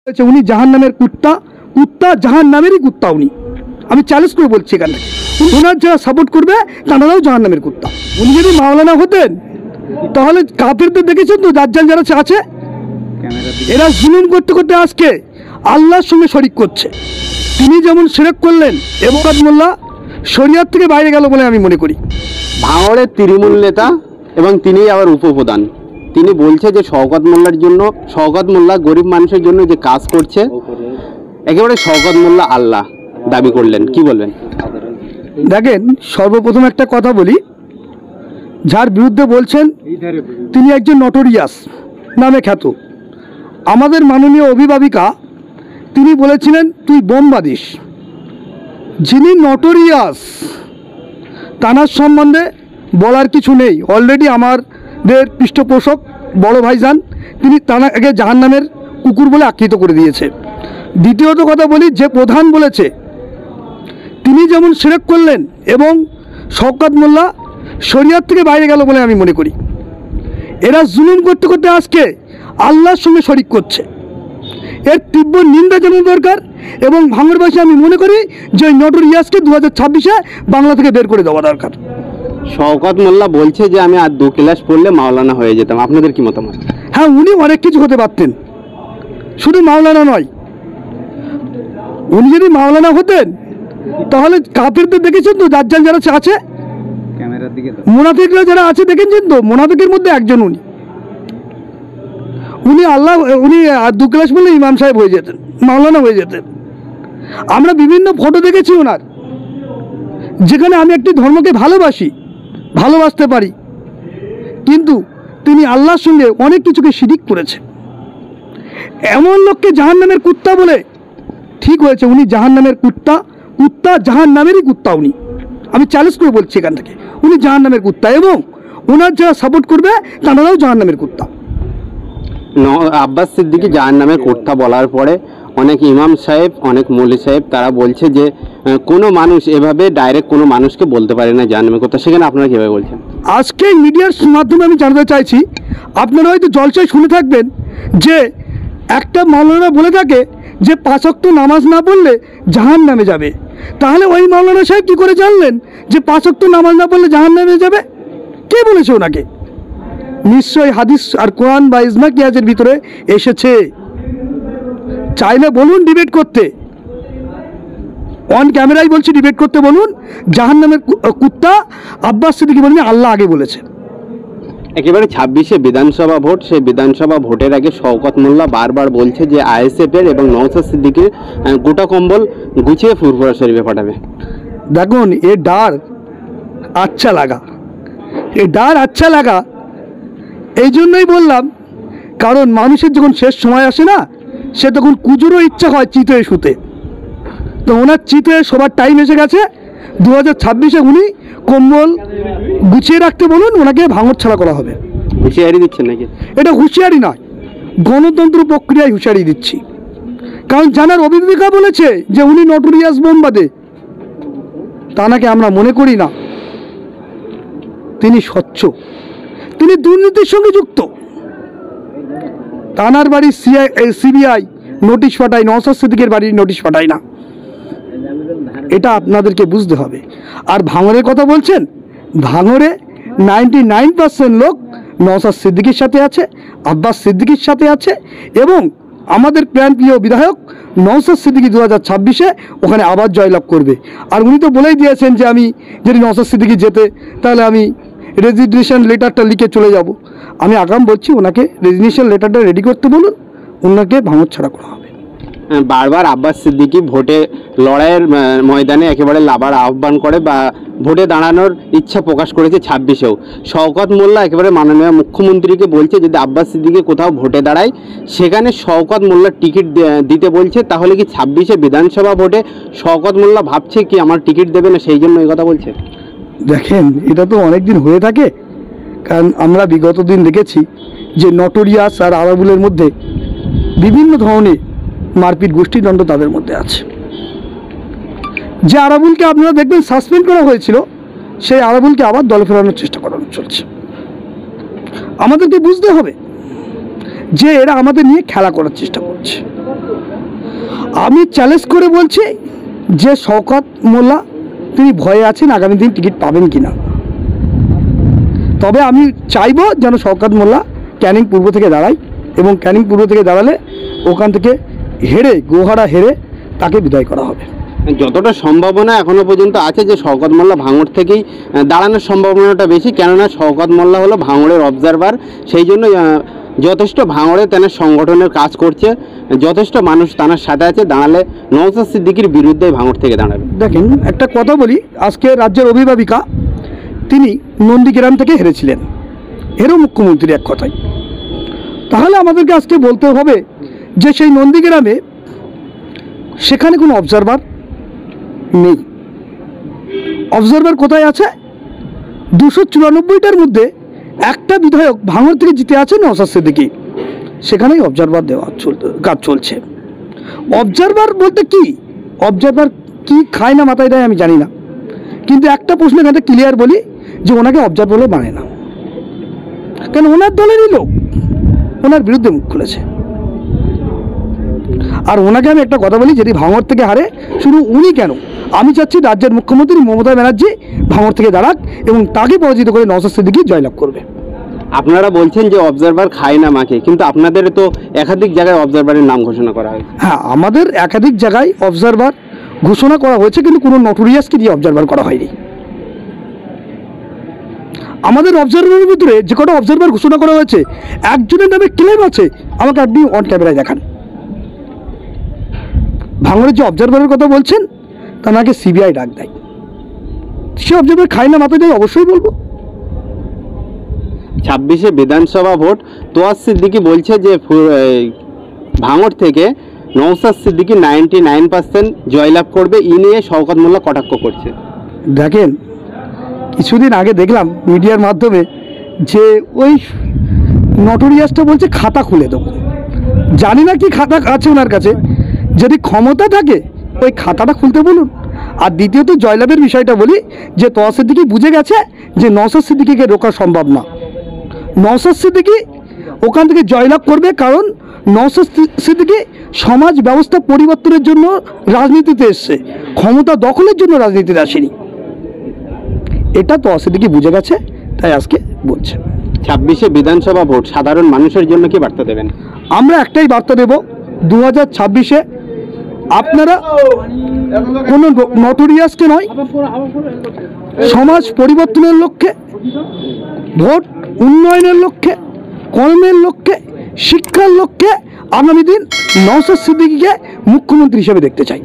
উনি জাহান্নামের কুত্তা, কুত্তা জাহান্নামেরই কুত্তা। উনি, আমি চ্যালেঞ্জ করে বলছি এখানে, ওনার যারা সাপোর্ট করবে তারাও জাহান্নামের কুত্তা। উনি যদি মাওলানা হতেন তাহলে কাফেরদের দেখেছেন তো, দাজ্জাল যারা আছে এরা জুলুম করতে করতে আজকে আল্লাহর সঙ্গে শরিক করছে। তিনি যেমন শিরক করলেন এবং মোল্লা শরিয়াত থেকে বাইরে গেল বলে আমি মনে করি। ভাঙড়ের তৃণমূল নেতা এবং তিনি আবার উপপ্রধান, তিনি বলছে যে শওকত মোল্লার জন্য, শওকত মোল্লা গরিব মানুষের জন্য যে কাজ করছে, একেবারে শওকত মোল্লা আল্লাহ দাবি করলেন, কি বলবেন? দেখেন, সর্বপ্রথম একটা কথা বলি, যার বিরুদ্ধে বলছেন তিনি একজন নটোরিয়াস নামে খ্যাত। আমাদের মাননীয় অভিভাবিকা তিনি বলেছিলেন তুই বোম বাঁধিস। যিনি নটোরিয়াস তানার সম্বন্ধে বলার কিছু নেই, অলরেডি আমাদের পৃষ্ঠপোষক বড় ভাইজান তিনি তানাকে জাহান্নামের কুকুর বলে আখ্যায়িত করে দিয়েছে। দ্বিতীয়ত কথা বলি, যে প্রধান বলেছে তিনি যেমন শিরক করলেন এবং শওকত মোল্লা শরিয়াত থেকে বাইরে গেল বলে আমি মনে করি। এরা জুলুম করতে করতে আজকে আল্লাহর সঙ্গে শরিক করছে, এর তীব্র নিন্দা জানানো দরকার। এবং ভাঙড়বাসী আমি মনে করি যে ওই নটোরিয়াসকে 2026-এ বাংলা থেকে বের করে দেওয়া দরকার। শওকত মোল্লা বলছে যে আমি আর 2 ক্লাস পড়লে মাওলানা হয়ে যেতাম, আপনাদের কি মতামত? হ্যাঁ, উনি অনেক কিছু হতে পারতেন, শুধু মাওলানা নয়। উনি যদি মাওলানা হতেন তাহলে কাফেরদের দেখেছেন তো, দাজ্জাল যারা আছে, মুনাফিকরা যারা আছে দেখেছেন তো, মুনাফিকের মধ্যে একজন উনি। উনি আল্লাহ, উনি আর 2 ক্লাস বললে ইমাম সাহেব হয়ে যেতেন, মাওলানা হয়ে যেতেন। আমরা বিভিন্ন ফটো দেখেছি ওনার, যেখানে আমি একটি ধর্মকে ভালোবাসতে পারি, কিন্তু তিনি আল্লাহর সঙ্গে অনেক কিছুকে শিরিক করেছে। এমন লোককে জাহান্নামের কুত্তা বলে ঠিক হয়েছে, উনি জাহান্নামের কুত্তা, কুত্তা জাহান্নামেরই কুত্তা। উনি, আমি চ্যালেঞ্জ করে বলছি এখান থেকে, উনি জাহান্নামের কুত্তা এবং ওনার যারা সাপোর্ট করবে তারাও জাহান্নামের কুত্তা। আব্বাস সিদ্দিকী জাহান্নামের কুত্তা বলার পরে অনেক ইমাম সাহেব, অনেক মৌলী সাহেব তারা বলছে যে কোনো মানুষ এভাবে ডাইরেক্ট কোনো মানুষকে বলতে পারে না জাহান্নামের কুত্তা, সেখানে আপনারা কীভাবে বলছেন? আজকে মিডিয়ার মাধ্যমে আমি জানাতে চাইছি, আপনারা হয়তো জলসায় শুনে থাকবেন যে একটা মাওলানা বলে থাকে যে 5 ওয়াক্ত নামাজ না পড়লে জাহান্নামে যাবে। তাহলে ওই মাওলানা সাহেব কী করে জানলেন যে 5 ওয়াক্ত নামাজ না পড়লে জাহান্নামে যাবে? কে বলেছে ওনাকে? নিশ্চয়ই হাদিস আর কোরআন বা ইজমা কিয়াজের ভিতরে এসেছে। চাইলে বলুন ডিবেট করতে, অন ক্যামেরায় বলছি ডিবেট করতে বলুন, জাহান্নামের কুত্তা আব্বাস সিদ্দিকী বলেন আল্লাহ আগে বলেছে। একেবারে 26-এ বিধানসভা ভোট, সেই বিধানসভা ভোটের আগে শওকত মোল্লা বারবার বলছে যে আইএসএফের এবং নওশাদ সিদ্দিকীর গোটা কম্বল গুছিয়ে ফুরফুরা শরীফে পাঠাবে। দেখুন, এ ডার আচ্ছা লাগা, এই জন্যই বললাম, কারণ মানুষের যখন শেষ সময় আসে না, সে তখন কুজুরও ইচ্ছা হয় চিত হয়ে শুতে। তো ওনার চিত হয়ে সবার টাইম এসে গেছে। 2026-এ উনি কম্বল গুছিয়ে রাখতে বলুন, ওনাকে ভাঙড় ছাড়া করা হবে। হুঁশিয়ারি দিচ্ছেন নাকি? এটা হুঁশিয়ারি নয়, গণতন্ত্র প্রক্রিয়ায় হুঁশিয়ারি দিচ্ছি। কারণ জানার অভিভাবিকা বলেছে যে উনি নটোরিয়াস বোম বাদে, তা নাকি আমরা মনে করি না। তিনি স্বচ্ছ, তিনি দুর্নীতির সঙ্গে যুক্ত। তানার বাড়ির সিবিআই নোটিশ পাঠায়, নওশাদ সিদ্দিকীর বাড়ির নোটিশ পাঠায় না, এটা আপনাদেরকে বুঝতে হবে। আর ভাঙড়ের কথা বলছেন, ভাঙড়ে 99% লোক নওশাদ সিদ্দিকীর সাথে আছে, আব্বাস সিদ্দিকীর সাথে আছে এবং আমাদের প্রাণপ্রিয় বিধায়ক নওশাদ সিদ্দিকী 2026-এ ওখানে আবার জয়লাভ করবে। আর উনি তো বলেই দিয়েছেন যে আমি যদি নওশাদ সিদ্দিকী যেতে তাহলে আমি রেজিগনেশন লেটারটা লিখে চলে যাব। আমি আগাম বলছি, ওনাকে রেজিগনেশন লেটারটা রেডি করতে বলুন, ওনাকে ভাঙড় ছাড়া করা হবে। বারবার আব্বাস সিদ্দিকী ভোটে লড়াইয়ের ময়দানে একেবারে লাভার আহ্বান করে বা ভোটে দাঁড়ানোর ইচ্ছা প্রকাশ করেছে 26-এও। শওকত মোল্লা একেবারে মাননীয় মুখ্যমন্ত্রীকে বলছে যদি আব্বাস সিদ্দিকী কোথাও ভোটে দাঁড়ায় সেখানে শওকত মোল্লার টিকিট দিতে বলছে। তাহলে কি 26-এ বিধানসভা ভোটে শওকত মোল্লা ভাবছে কি আমার টিকিট দেবে না, সেই জন্য এই কথা বলছে? দেখেন, এটা তো অনেক দিন হয়ে থাকে, কারণ আমরা বিগত দিন দেখেছি যে নটোরিয়াস আর আরাবুলের মধ্যে বিভিন্ন ধরনের মারপিট গোষ্ঠীদ্বন্দ্ব তাদের মধ্যে আছে। যে আরাবুলকে আপনারা দেখবেন সাসপেন্ড করা হয়েছিল, সেই আরাবুলকে আবার দলে ফেরানোর চেষ্টা করানো চলছে। আমাদেরকে বুঝতে হবে যে এরা আমাদের নিয়ে খেলা করার চেষ্টা করছে। আমি চ্যালেঞ্জ করে বলছি যে শওকত মোল্লা তিনি ভয়ে আছেন আগামী দিন টিকিট পাবেন কি না। তবে আমি চাইবো যেন শওকত মোল্লা ক্যানিং পূর্ব থেকে দাঁড়ায়, এবং ক্যানিং পূর্ব থেকে দাঁড়ালে ওখান থেকে হেরে, গোহারা হেরে তাকে বিদায় করা হবে। যতটা সম্ভাবনা এখনো পর্যন্ত আছে যে শওকত মোল্লা ভাঙড় থেকেই দাঁড়ানোর সম্ভাবনাটা বেশি, কেননা শওকত মোল্লা হলো ভাঙড়ের অবজারভার, সেই জন্য যথেষ্ট ভাঙড়ে তেনার সংগঠনের কাজ করছে, যথেষ্ট মানুষ তার সাথে আছে। দাঁড়ালে নওশাদ সিদ্দিকীর বিরুদ্ধে ভাঙড় থেকে দাঁড়াবে। দেখেন একটা কথা বলি, আজকে রাজ্যের অভিভাবিকা তিনি নন্দীগ্রাম থেকে হেরেছিলেন, এরও মুখ্যমন্ত্রী এক কথায়। তাহলে আমাদেরকে আজকে বলতে হবে যে সেই নন্দীগ্রামে সেখানে কোনো অবজারভার নেই। অবজারভার কোথায় আছে? 294টার মধ্যে একটা বিধায়ক ভাঙড় থেকে জিতে আছে নওশাদ সিদ্দিকী, সেখানেই অবজারভার দেওয়া কাজ চলছে। অবজারভার বলতে কি, অবজারভার কি খায় না মাথায় দেয় আমি জানি না, কিন্তু একটা প্রশ্ন এখানে ক্লিয়ার বলি যে ওনাকে অবজারভার বলে মানে না, কেন ওনার দলেরই লোক ওনার বিরুদ্ধে মুখ খুলেছে। আর ওনাকে আমি একটা কথা বলি, যদি ভাঙড় থেকে হারে, শুধু উনি কেন, আমি চাচ্ছি রাজ্যের মুখ্যমন্ত্রী মমতা ব্যানার্জি ভাঙড় থেকে দাঁড়াক এবং তাকে পরাজিত করে নওশাদ সিদ্দিকী জয়লাভ করবে। আপনারা বলছেন যে অবজারভার খায় না মাকে, কিন্তু আপনাদের তো একাধিক জায়গায় অবজারভারের নাম ঘোষণা করা হয়েছে। হ্যাঁ, আমাদের একাধিক জায়গায় অবজারভার ঘোষণা করা হয়েছে, কিন্তু কোনো নটোরিয়াসকে দিয়ে অবজারভার করা হয়নি। আমাদের অবজারভারের ভিতরে যে কটা অবজারভার ঘোষণা করা হয়েছে, একজনের নামে ক্লেম আছে, আমাকে আপনি অন ক্যামেরায় দেখান। ভাঙড়ের যে অবজারভারের কথা বলছেন তা নাকি সিবিআই ডাক দেয়, সে অবজারভার খায় না মাথায় দেয়, অবশ্যই বলবো। 26শে বিধানসভা ভোট, তোয়াজ সিদ্দিকী বলছে যে ভাঙড় থেকে নওশাদ সিদ্দিকী 99% জয়লাভ করবে, ই নিয়ে শওকত মোল্লা কটাক্ষ করছে। দেখেন, কিছুদিন আগে দেখলাম মিডিয়ার মাধ্যমে যে ওই নটোরিয়াসটা বলছে খাতা খুলে দেবো। জানি না কি খাতা আছে ওনার কাছে, যদি ক্ষমতা থাকে ওই খাতাটা খুলতে বলুন। আর দ্বিতীয়ত জয়লাভের বিষয়টা বলি, যে তোয়াজ সিদ্দিকী বুঝে গেছে যে নওশাদ সিদ্দিকীকে রোকা সম্ভব না। নওশাদ সিদ্দিকী ওখান থেকে জয়লাভ করবে, কারণ নওশাদ সিদ্দিকী সমাজ ব্যবস্থা পরিবর্তনের জন্য রাজনীতিতে এসছে, ক্ষমতা দখলের জন্য রাজনীতিতে আসেনি। এটা তোয়াজ সিদ্দিকী বুঝে গেছে, তাই আজকে বলছে। 26শে বিধানসভা ভোট সাধারণ মানুষের জন্য কি বার্তা দেবেন? আমরা একটাই বার্তা দেব, 2026-এ আপনারা কোনো নটোরিয়াসকে নয়, সমাজ পরিবর্তনের লক্ষ্যে, ভোট উন্নয়নের লক্ষ্যে, কর্মের লক্ষ্যে, শিক্ষার লক্ষ্যে আগামী দিন নওশাদ সিদ্দিকীকে মুখ্যমন্ত্রী হিসেবে দেখতে চাই।